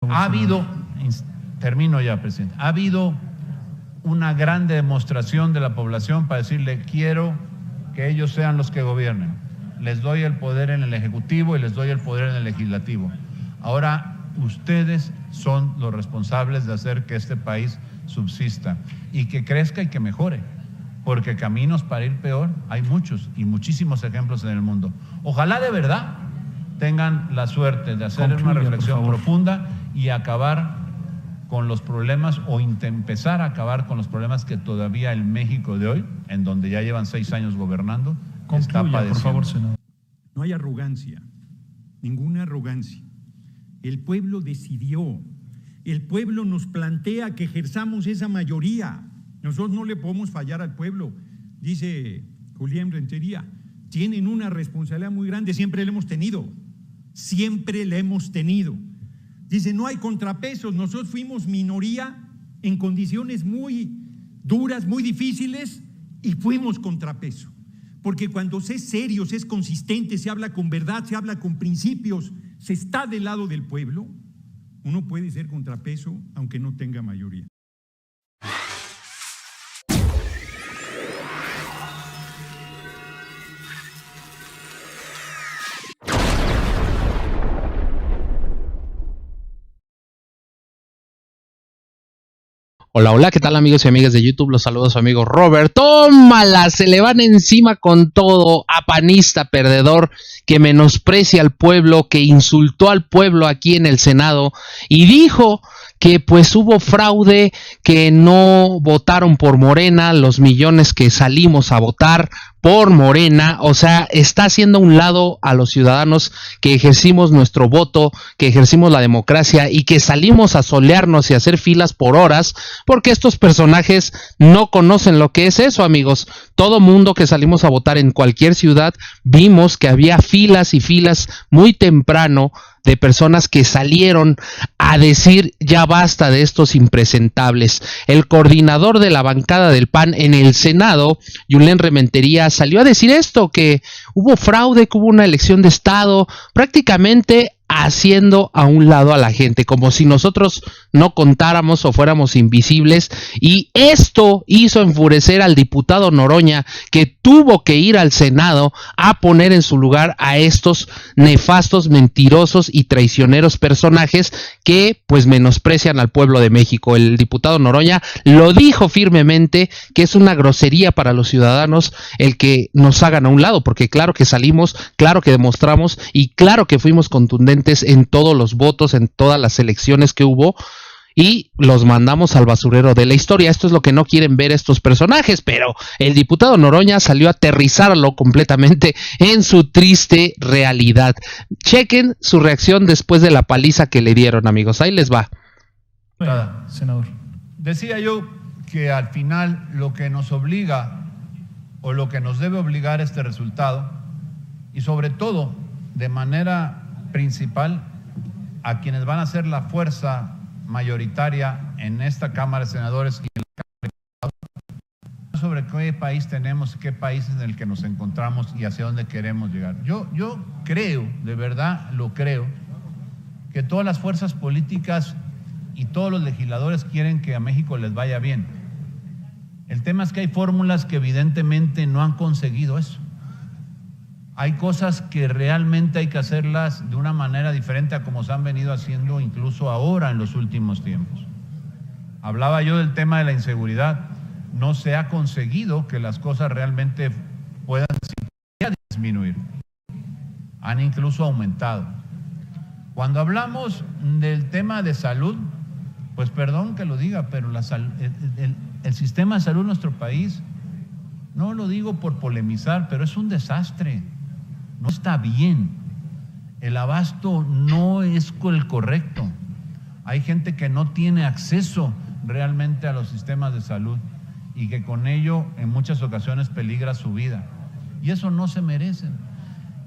Ha habido, termino ya, presidente, ha habido una gran demostración de la población para decirle: quiero que ellos sean los que gobiernen. Les doy el poder en el Ejecutivo y les doy el poder en el Legislativo. Ahora ustedes son los responsables de hacer que este país subsista y que crezca y que mejore, porque caminos para ir peor hay muchos y muchísimos ejemplos en el mundo. Ojalá de verdad tengan la suerte de hacer una reflexión profunda y acabar con los problemas o empezar a acabar con los problemas que todavía el México de hoy, en donde ya llevan 6 años gobernando, está padeciendo. Por favor, senador. No hay arrogancia, ninguna arrogancia. El pueblo decidió, el pueblo nos plantea que ejerzamos esa mayoría. Nosotros no le podemos fallar al pueblo. Dice Julián Rentería, tienen una responsabilidad muy grande, siempre la hemos tenido, siempre la hemos tenido. Dice, no hay contrapesos, nosotros fuimos minoría en condiciones muy duras, muy difíciles, y fuimos contrapeso. Porque cuando se es serio, se es consistente, se habla con verdad, se habla con principios, se está del lado del pueblo, uno puede ser contrapeso aunque no tenga mayoría. Hola, hola, ¿qué tal amigos y amigas de YouTube? Los saludos a su amigo Robert. ¡Tómala! Se le van encima con todo a panista perdedor que menosprecia al pueblo, que insultó al pueblo aquí en el Senado y dijo que pues hubo fraude, que no votaron por Morena, los millones que salimos a votar por Morena. O sea, está haciendo a un lado a los ciudadanos que ejercimos nuestro voto, que ejercimos la democracia y que salimos a solearnos y a hacer filas por horas, porque estos personajes no conocen lo que es eso, amigos. Todo mundo que salimos a votar en cualquier ciudad vimos que había filas y filas muy temprano de personas que salieron a decir ya basta de estos impresentables. El coordinador de la bancada del PAN en el Senado, Julián Rementería, salió a decir esto, que hubo fraude, que hubo una elección de Estado, prácticamente haciendo a un lado a la gente, como si nosotros no contáramos o fuéramos invisibles, y esto hizo enfurecer al diputado Noroña, que tuvo que ir al Senado a poner en su lugar a estos nefastos, mentirosos y traicioneros personajes que pues menosprecian al pueblo de México. El diputado Noroña lo dijo firmemente, que es una grosería para los ciudadanos el que nos hagan a un lado, porque claro que salimos, claro que demostramos y claro que fuimos contundentes en todos los votos, en todas las elecciones que hubo, y los mandamos al basurero de la historia. Esto es lo que no quieren ver estos personajes, pero el diputado Noroña salió a aterrizarlo completamente en su triste realidad. Chequen su reacción después de la paliza que le dieron, amigos. Ahí les va. Senador. Decía yo que al final lo que nos obliga o lo que nos debe obligar este resultado, y sobre todo de manera principal a quienes van a ser la fuerza mayoritaria en esta Cámara de Senadores y en la Cámara de Diputados, sobre qué país tenemos, qué país en el que nos encontramos y hacia dónde queremos llegar. Yo creo, de verdad lo creo, que todas las fuerzas políticas y todos los legisladores quieren que a México les vaya bien. El tema es que hay fórmulas que evidentemente no han conseguido eso. Hay cosas que realmente hay que hacerlas de una manera diferente a como se han venido haciendo incluso ahora en los últimos tiempos. Hablaba yo del tema de la inseguridad. No se ha conseguido que las cosas realmente puedan disminuir. Han incluso aumentado. Cuando hablamos del tema de salud, pues perdón que lo diga, pero el sistema de salud en nuestro país, no lo digo por polemizar, pero es un desastre. No está bien, el abasto no es el correcto, hay gente que no tiene acceso realmente a los sistemas de salud y que con ello en muchas ocasiones peligra su vida, y eso no se merecen.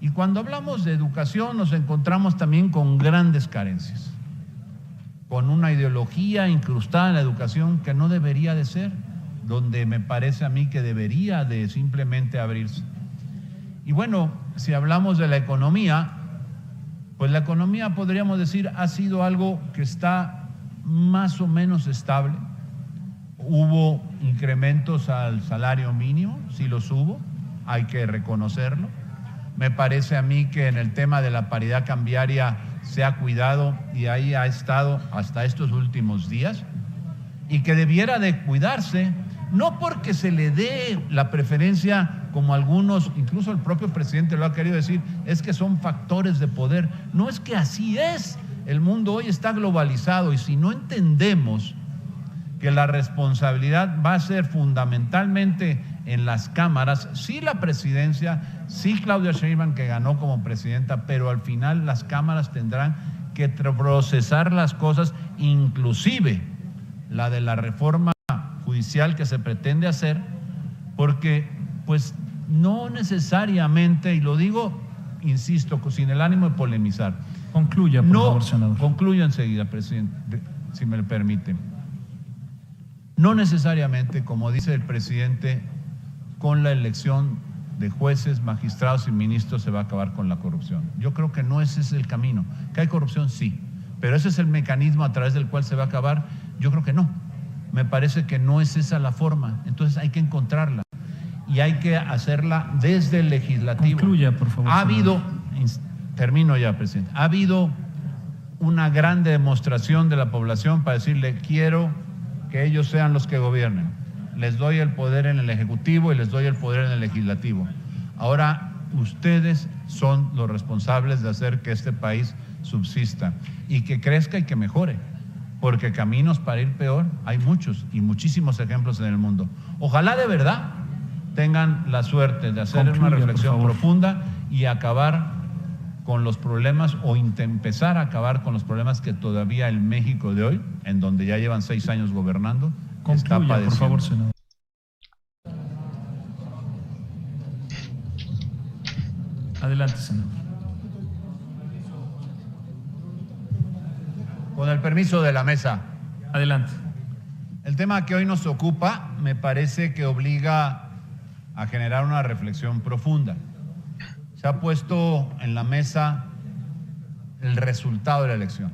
Y cuando hablamos de educación nos encontramos también con grandes carencias, con una ideología incrustada en la educación que no debería de ser, donde me parece a mí que debería de simplemente abrirse. Y bueno, si hablamos de la economía, Pues la economía, podríamos decir, ha sido algo que está más o menos estable. Hubo incrementos al salario mínimo, sí los hubo, hay que reconocerlo. Me parece a mí que en el tema de la paridad cambiaria se ha cuidado y ahí ha estado hasta estos últimos días, y que debiera de cuidarse, no porque se le dé la preferencia, como algunos, incluso el propio presidente lo ha querido decir, es que son factores de poder. No, es que así es. El mundo hoy está globalizado y si no entendemos que la responsabilidad va a ser fundamentalmente en las cámaras, sí la presidencia, sí Claudia Sheinbaum, que ganó como presidenta, pero al final las cámaras tendrán que procesar las cosas, inclusive la de la reforma judicial que se pretende hacer, porque pues no necesariamente, y lo digo, insisto, sin el ánimo de polemizar. Concluya, por favor, senador. Concluyo enseguida, presidente, si me lo permite. No necesariamente, como dice el presidente, con la elección de jueces, magistrados y ministros se va a acabar con la corrupción. Yo creo que no ese es el camino. ¿Que hay corrupción? Sí. Pero ese es el mecanismo a través del cual se va a acabar. Yo creo que no. Me parece que no es esa la forma. Entonces hay que encontrarla. Y hay que hacerla desde el legislativo. Concluya, por favor. Ha habido, termino ya, presidente, ha habido una gran demostración de la población para decirle, quiero que ellos sean los que gobiernen. Les doy el poder en el Ejecutivo y les doy el poder en el Legislativo. Ahora ustedes son los responsables de hacer que este país subsista y que crezca y que mejore, porque caminos para ir peor hay muchos y muchísimos ejemplos en el mundo. Ojalá de verdad tengan la suerte de hacer una reflexión profunda y acabar con los problemas o empezar a acabar con los problemas que todavía el México de hoy, en donde ya llevan 6 años gobernando, está padeciendo. Por favor, senador. Adelante, senador. Con el permiso de la mesa. Adelante. El tema que hoy nos ocupa me parece que obliga a generar una reflexión profunda. Se ha puesto en la mesa el resultado de la elección.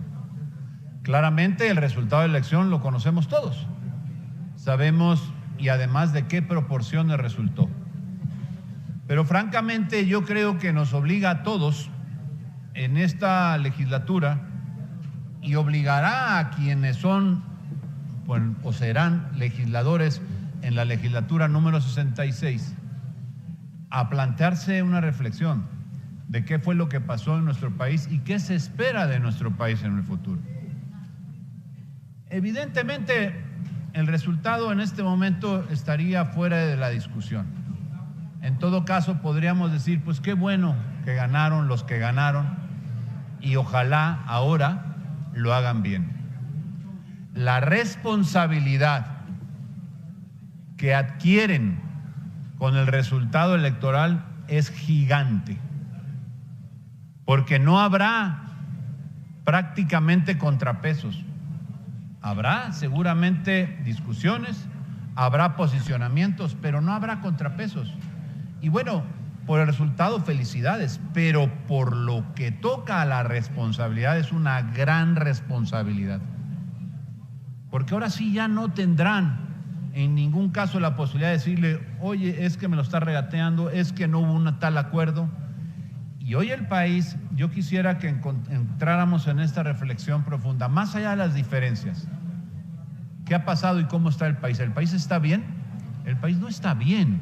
Claramente el resultado de la elección lo conocemos todos. Sabemos y además de qué proporciones resultó. Pero francamente yo creo que nos obliga a todos en esta legislatura y obligará a quienes son o serán legisladores en la legislatura número 66 a plantearse una reflexión de qué fue lo que pasó en nuestro país y qué se espera de nuestro país en el futuro. Evidentemente, el resultado en este momento estaría fuera de la discusión. En todo caso, podríamos decir, pues qué bueno que ganaron los que ganaron y ojalá ahora lo hagan bien. La responsabilidad que adquieren con el resultado electoral es gigante, porque no habrá prácticamente contrapesos. Habrá seguramente discusiones, habrá posicionamientos, pero no habrá contrapesos. Y bueno, por el resultado, felicidades, pero por lo que toca a la responsabilidad, es una gran responsabilidad. Porque ahora sí ya no tendrán en ningún caso la posibilidad de decirle, oye, es que me lo está regateando, es que no hubo un tal acuerdo. Y hoy el país, yo quisiera que entráramos en esta reflexión profunda, más allá de las diferencias. ¿Qué ha pasado y cómo está el país? ¿El país está bien? El país no está bien.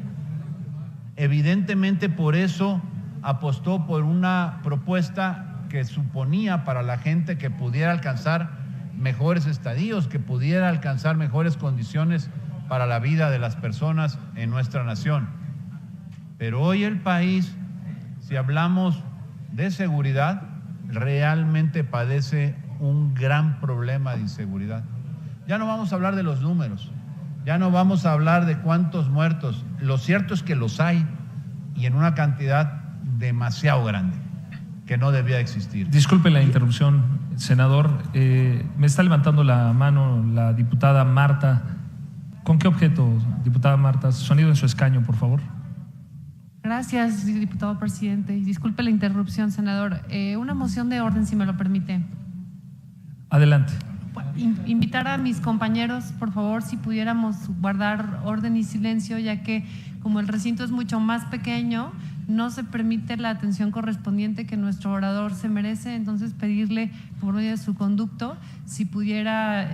Evidentemente por eso apostó por una propuesta que suponía para la gente que pudiera alcanzar mejores estadios, que pudiera alcanzar mejores condiciones para la vida de las personas en nuestra nación. Pero hoy el país, si hablamos de seguridad, realmente padece un gran problema de inseguridad. Ya no vamos a hablar de los números, ya no vamos a hablar de cuántos muertos. Lo cierto es que los hay y en una cantidad demasiado grande que no debía existir. Disculpe la interrupción, senador. Me está levantando la mano la diputada Marta. ¿Con qué objeto, diputada Marta? Sonido en su escaño, por favor. Gracias, diputado presidente. Disculpe la interrupción, senador. Una moción de orden, si me lo permite. Adelante. Invitar a mis compañeros, por favor, si pudiéramos guardar orden y silencio, ya que como el recinto es mucho más pequeño, no se permite la atención correspondiente que nuestro orador se merece. Entonces, pedirle por medio de su conducto, si pudiera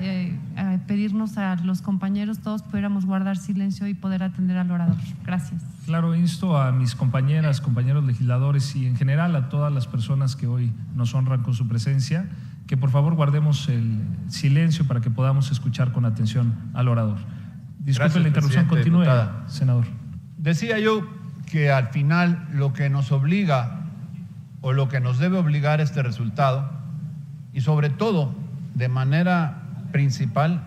pedirnos a los compañeros, todos pudiéramos guardar silencio y poder atender al orador. Gracias. Claro, insto a mis compañeras, compañeros legisladores y en general a todas las personas que hoy nos honran con su presencia, que por favor guardemos el silencio para que podamos escuchar con atención al orador. Disculpe Gracias, la interrupción, presidente, continúe, diputada. senador. Decía yo que al final lo que nos obliga o lo que nos debe obligar a este resultado, y sobre todo de manera principal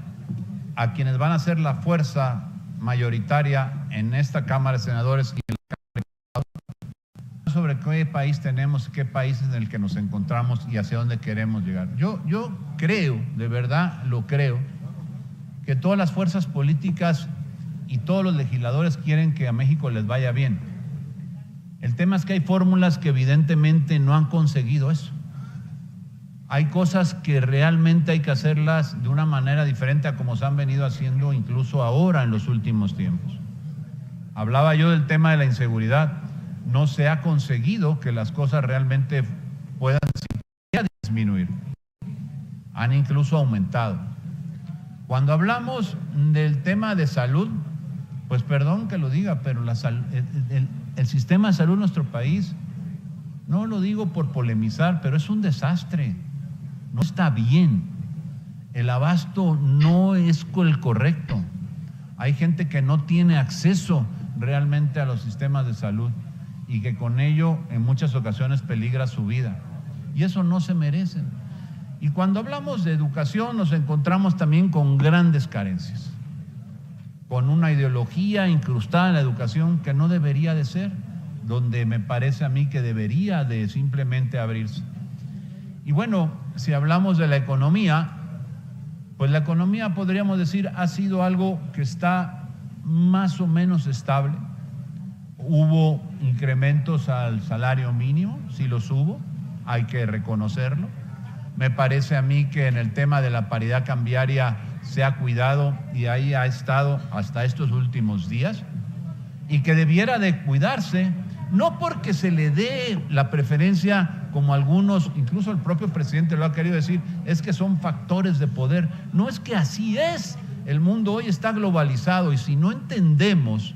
a quienes van a ser la fuerza mayoritaria en esta Cámara de Senadores y en la Cámara de Diputados, sobre qué país tenemos, qué país es en el que nos encontramos y hacia dónde queremos llegar. Yo creo, de verdad lo creo, que todas las fuerzas políticas y todos los legisladores quieren que a México les vaya bien. El tema es que hay fórmulas que evidentemente no han conseguido eso. Hay cosas que realmente hay que hacerlas de una manera diferente a como se han venido haciendo incluso ahora en los últimos tiempos. Hablaba yo del tema de la inseguridad. No se ha conseguido que las cosas realmente puedan disminuir. Han incluso aumentado. Cuando hablamos del tema de salud, pues perdón que lo diga, pero el sistema de salud en nuestro país, no lo digo por polemizar, pero es un desastre. No está bien. El abasto no es el correcto. Hay gente que no tiene acceso realmente a los sistemas de salud y que con ello en muchas ocasiones peligra su vida. Y eso no se merecen. Y cuando hablamos de educación nos encontramos también con grandes carencias, con una ideología incrustada en la educación que no debería de ser, donde me parece a mí que debería de simplemente abrirse. Y bueno, si hablamos de la economía, pues la economía podríamos decir ha sido algo que está más o menos estable. Hubo incrementos al salario mínimo, sí los hubo, hay que reconocerlo. Me parece a mí que en el tema de la paridad cambiaria se ha cuidado y ahí ha estado hasta estos últimos días y que debiera de cuidarse, no porque se le dé la preferencia como algunos, incluso el propio presidente lo ha querido decir, es que son factores de poder. No, es que así es. El mundo hoy está globalizado y si no entendemos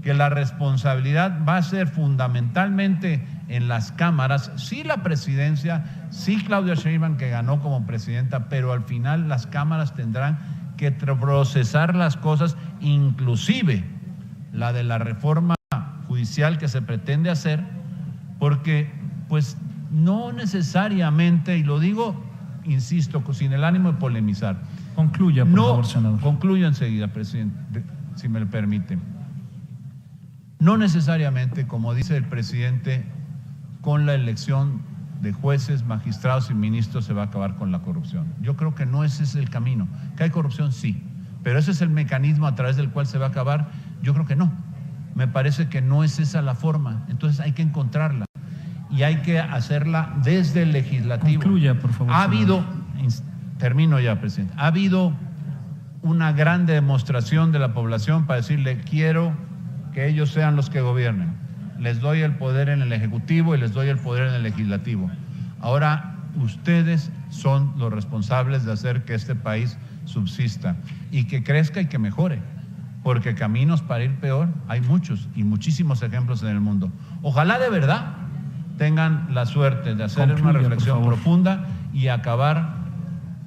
que la responsabilidad va a ser fundamentalmente en las cámaras, sí la presidencia, sí Claudia Sheinbaum que ganó como presidenta, pero al final las cámaras tendrán que procesar las cosas, inclusive la de la reforma judicial que se pretende hacer, porque pues no necesariamente, y lo digo, insisto, sin el ánimo de polemizar. Concluya, por favor, senador. Concluyo enseguida, presidente, si me lo permite. No necesariamente, como dice el presidente, con la elección de jueces, magistrados y ministros se va a acabar con la corrupción. Yo creo que no ese es el camino. Que hay corrupción, sí, pero ese es el mecanismo a través del cual se va a acabar. Yo creo que no. Me parece que no es esa la forma. Entonces hay que encontrarla y hay que hacerla desde el legislativo. Concluya, por favor. Ha habido, termino ya, presidente, ha habido una gran demostración de la población para decirle, quiero que ellos sean los que gobiernen. Les doy el poder en el Ejecutivo y les doy el poder en el Legislativo. Ahora ustedes son los responsables de hacer que este país subsista y que crezca y que mejore, porque caminos para ir peor hay muchos y muchísimos ejemplos en el mundo. Ojalá de verdad tengan la suerte de hacer una reflexión profunda y acabar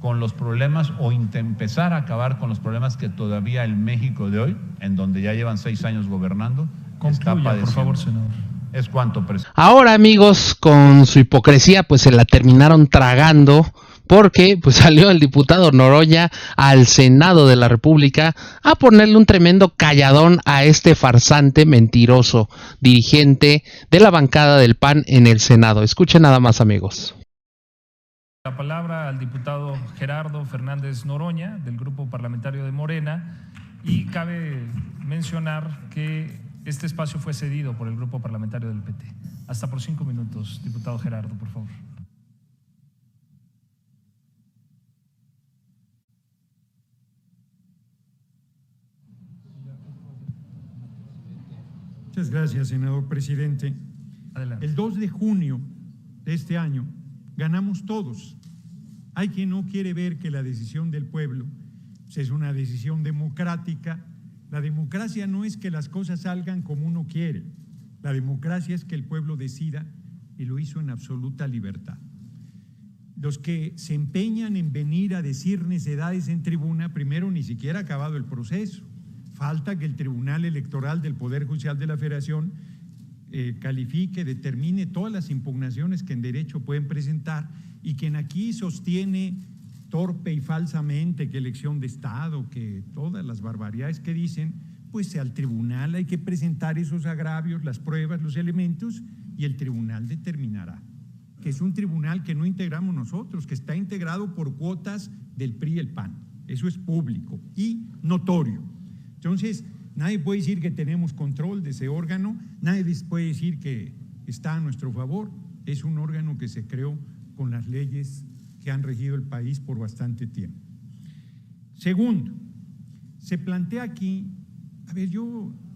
con los problemas o empezar a acabar con los problemas que todavía el México de hoy, en donde ya llevan 6 años gobernando, está padeciendo. Por favor, senador. Es cuanto, presidente. Ahora, amigos, con su hipocresía, pues se la terminaron tragando porque pues salió el diputado Noroña al Senado de la República a ponerle un tremendo calladón a este farsante mentiroso dirigente de la bancada del PAN en el Senado. Escuchen nada más, amigos. La palabra al diputado Gerardo Fernández Noroña del Grupo Parlamentario de Morena, y cabe mencionar que Este espacio fue cedido por el Grupo Parlamentario del PT. Hasta por 5 minutos, diputado Gerardo, por favor. Muchas gracias, senador presidente. Adelante. El 2 de junio de este año ganamos todos. Hay quien no quiere ver que la decisión del pueblo es una decisión democrática. La democracia no es que las cosas salgan como uno quiere. La democracia es que el pueblo decida, y lo hizo en absoluta libertad. Los que se empeñan en venir a decir necedades en tribuna, primero, ni siquiera ha acabado el proceso. Falta que el Tribunal Electoral del Poder Judicial de la Federación califique, determine todas las impugnaciones que en derecho pueden presentar, y quien aquí sostiene torpe y falsamente que elección de Estado, que todas las barbaridades que dicen, pues al tribunal hay que presentar esos agravios, las pruebas, los elementos, y el tribunal determinará. Que es un tribunal que no integramos nosotros, que está integrado por cuotas del PRI y el PAN. Eso es público y notorio. Entonces, nadie puede decir que tenemos control de ese órgano, nadie puede decir que está a nuestro favor. Es un órgano que se creó con las leyes que han regido el país por bastante tiempo. Segundo, se plantea aquí,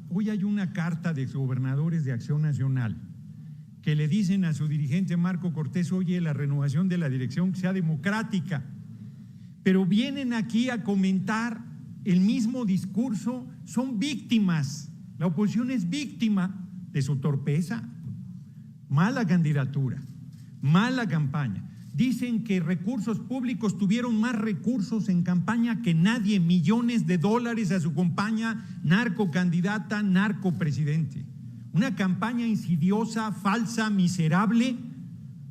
hoy hay una carta de gobernadores de Acción Nacional que le dicen a su dirigente Marco Cortés, oye, la renovación de la dirección que sea democrática, pero vienen aquí a comentar el mismo discurso, son víctimas, la oposición es víctima de su torpeza, mala candidatura, mala campaña. Dicen que recursos públicos tuvieron más recursos en campaña que nadie, millones de dólares a su campaña narcocandidata, narcopresidente. Una campaña insidiosa, falsa, miserable,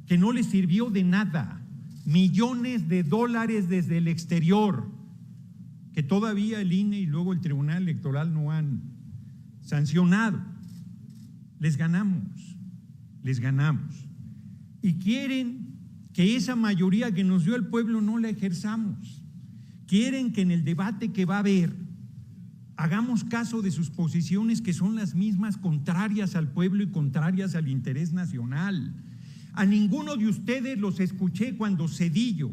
que no les sirvió de nada. Millones de dólares desde el exterior, que todavía el INE y luego el Tribunal Electoral no han sancionado. Les ganamos. Y quieren que esa mayoría que nos dio el pueblo no la ejerzamos. Quieren que en el debate que va a haber hagamos caso de sus posiciones, que son las mismas, contrarias al pueblo y contrarias al interés nacional. A ninguno de ustedes los escuché cuando Zedillo,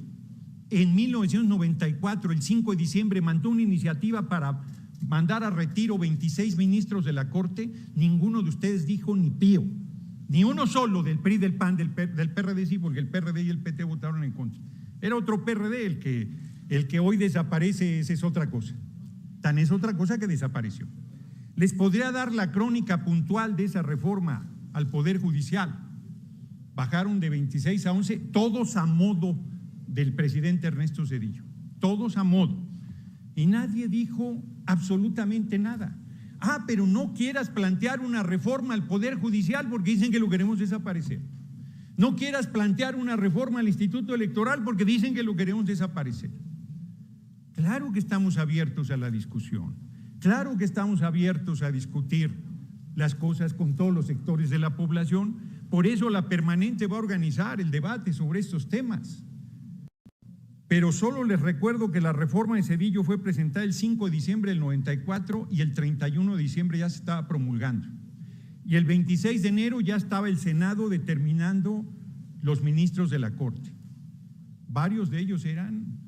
en 1994, el 5 de diciembre, mandó una iniciativa para mandar a retiro 26 ministros de la Corte. Ninguno de ustedes dijo ni pío. Ni uno solo del PRI, del PAN, del PRD, sí, porque el PRD y el PT votaron en contra. Era otro PRD el que hoy desaparece, esa es otra cosa. Tan es otra cosa que desapareció. Les podría dar la crónica puntual de esa reforma al Poder Judicial. Bajaron de 26 a 11, todos a modo del presidente Ernesto Zedillo, todos a modo. Y nadie dijo absolutamente nada. Pero no quieras plantear una reforma al Poder Judicial porque dicen que lo queremos desaparecer. No quieras plantear una reforma al Instituto Electoral porque dicen que lo queremos desaparecer. Claro que estamos abiertos a la discusión, claro que estamos abiertos a discutir las cosas con todos los sectores de la población. Por eso la Permanente va a organizar el debate sobre estos temas. Pero solo les recuerdo que la reforma de Zedillo fue presentada el 5 de diciembre del 94 y el 31 de diciembre ya se estaba promulgando. Y el 26 de enero ya estaba el Senado determinando los ministros de la Corte. Varios de ellos eran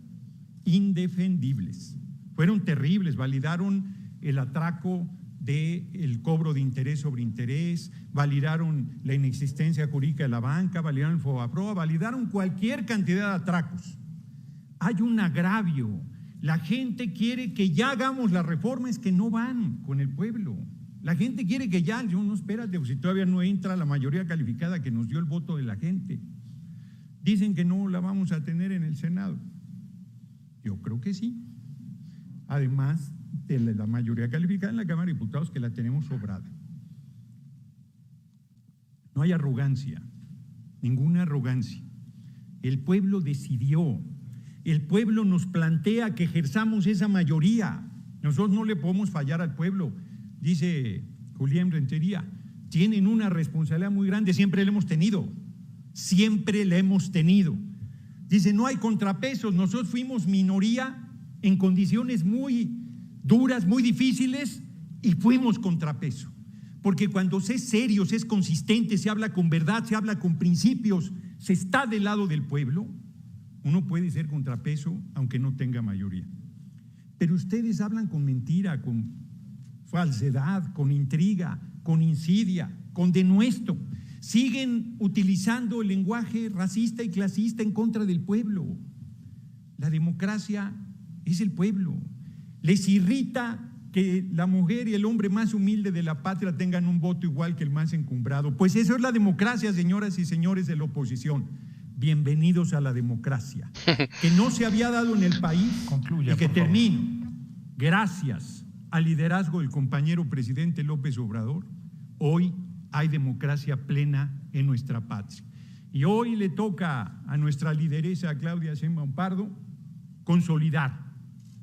indefendibles, fueron terribles, validaron el atraco del cobro de interés sobre interés, validaron la inexistencia jurídica de la banca, validaron el FOBAPROA, validaron cualquier cantidad de atracos. Hay un agravio, la gente quiere que ya hagamos las reformas que no van con el pueblo. La gente quiere que ya, no, espérate, si todavía no entra la mayoría calificada que nos dio el voto de la gente. Dicen que no la vamos a tener en el Senado. Yo creo que sí. Además de la mayoría calificada en la Cámara de Diputados, que la tenemos sobrada. No hay arrogancia, ninguna arrogancia. El pueblo decidió, el pueblo nos plantea que ejerzamos esa mayoría. Nosotros no le podemos fallar al pueblo. Dice Julián Rentería, tienen una responsabilidad muy grande, siempre la hemos tenido, siempre la hemos tenido. Dice, no hay contrapesos, nosotros fuimos minoría en condiciones muy duras, muy difíciles, y fuimos contrapeso. porque cuando se es serio, se es consistente, se habla con verdad, se habla con principios, se está del lado del pueblo, uno puede ser contrapeso aunque no tenga mayoría. Pero ustedes hablan con mentira, con falsedad, con intriga, con insidia, con denuesto. Siguen utilizando el lenguaje racista y clasista en contra del pueblo. La democracia es el pueblo. Les irrita que la mujer y el hombre más humilde de la patria tengan un voto igual que el más encumbrado. Pues eso es la democracia, señoras y señores de la oposición. Bienvenidos a la democracia, que no se había dado en el país. Concluya, y que por favor. termino. Gracias al liderazgo del compañero presidente López Obrador, hoy hay democracia plena en nuestra patria. Y hoy le toca a nuestra lideresa Claudia Sheinbaum Pardo consolidar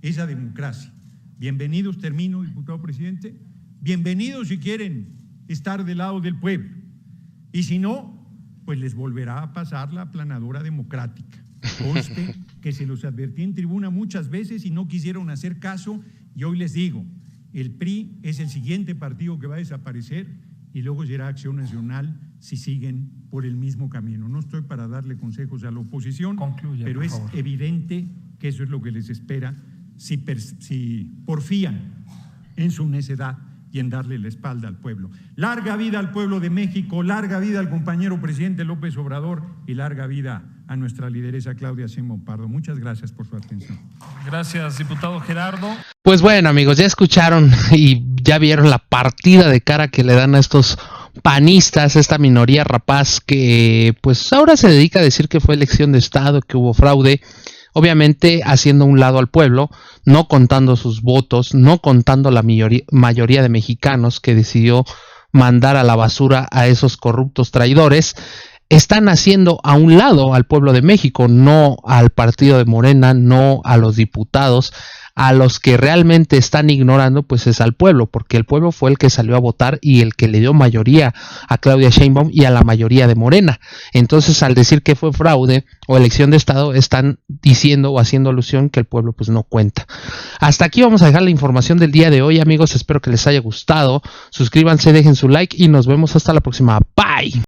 esa democracia. Bienvenidos, termino, diputado presidente, bienvenidos si quieren estar del lado del pueblo. Y si no, pues les volverá a pasar la aplanadora democrática. Conste que se los advertí en tribuna muchas veces y no quisieron hacer caso, y hoy les digo, el PRI es el siguiente partido que va a desaparecer y luego será Acción Nacional si siguen por el mismo camino. No estoy para darle consejos a la oposición, Concluya, pero por es favor. evidente que eso es lo que les espera si porfían en su necedad y en darle la espalda al pueblo. Larga vida al pueblo de México, larga vida al compañero presidente López Obrador y larga vida a nuestra lideresa Claudia Sheinbaum Pardo. Muchas gracias por su atención. Gracias, diputado Gerardo. Pues bueno, amigos, ya escucharon y ya vieron la partida de cara que le dan a estos panistas, esta minoría rapaz que pues ahora se dedica a decir que fue elección de Estado, que hubo fraude, obviamente haciendo a un lado al pueblo, no contando sus votos, no contando la mayoría de mexicanos que decidió mandar a la basura a esos corruptos traidores. Están haciendo a un lado al pueblo de México, no al partido de Morena, no a los diputados. A los que realmente están ignorando pues es al pueblo, porque el pueblo fue el que salió a votar y el que le dio mayoría a Claudia Sheinbaum y a la mayoría de Morena. Entonces, al decir que fue fraude o elección de Estado, están diciendo o haciendo alusión que el pueblo pues no cuenta. Hasta aquí vamos a dejar la información del día de hoy, amigos. Espero que les haya gustado. Suscríbanse, dejen su like y nos vemos hasta la próxima. Bye.